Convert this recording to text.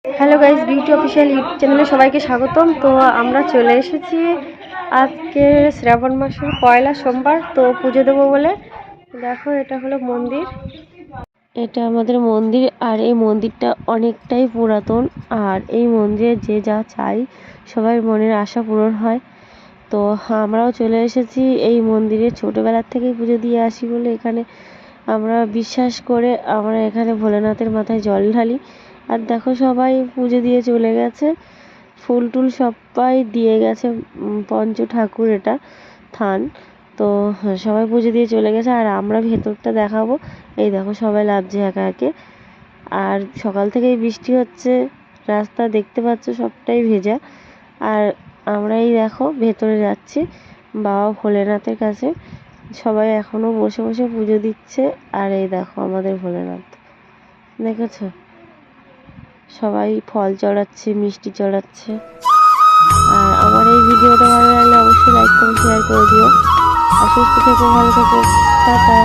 Hello guys, beauty official YouTube চ্যানেলে সবাইকে স্বাগতম। তো আমরা চলে এসেছি আজকে শ্রাবণ মাসের পয়লা সোমবার, তো পুজো দেবো বলে। দেখো, এটা হলো মন্দির, এটা আমাদের মন্দির। আর এই মন্দিরটা অনেকটাই পুরাতন। আর এই মন্দিরে যে যা চাই সবাই মনের আশা পূরণ হয়। তো আমরাও চলে এসেছি এই মন্দিরে, ছোটোবেলার থেকেই পুজো দিয়ে আসি বলে এখানে আমরা বিশ্বাস করে আমরা এখানে ভোলেনাথের মাথায় জল ঢালি। আর দেখো, সবাই পুজো দিয়ে চলে গেছে, ফুল টুল সবাই দিয়ে গেছে। পঞ্চ ঠাকুর এটা থান। তো সবাই পুজো দিয়ে চলে গেছে, আর আমরা ভেতরটা দেখাবো। এই দেখো, সবাই লাফছে একে একে। আর সকাল থেকেই বৃষ্টি হচ্ছে, রাস্তা দেখতে পাচ্ছ সবটাই ভেজা। আর আমরা এই দেখো ভেতরে যাচ্ছি বাবা ভোলেনাথের কাছে। সবাই এখনো বসে বসে পুজো দিচ্ছে। আর এই দেখো আমাদের ভোলেনাথ, দেখেছো? সবাই ফল চড়াচ্ছে, মিষ্টি চড়াচ্ছে। আর আমার এই ভিডিওটা ভালো লাগলে অবশ্যই লাইক কমেন্ট শেয়ার করে দিও। আর সুস্থ থেকো, ভালো থেকো, টাটা।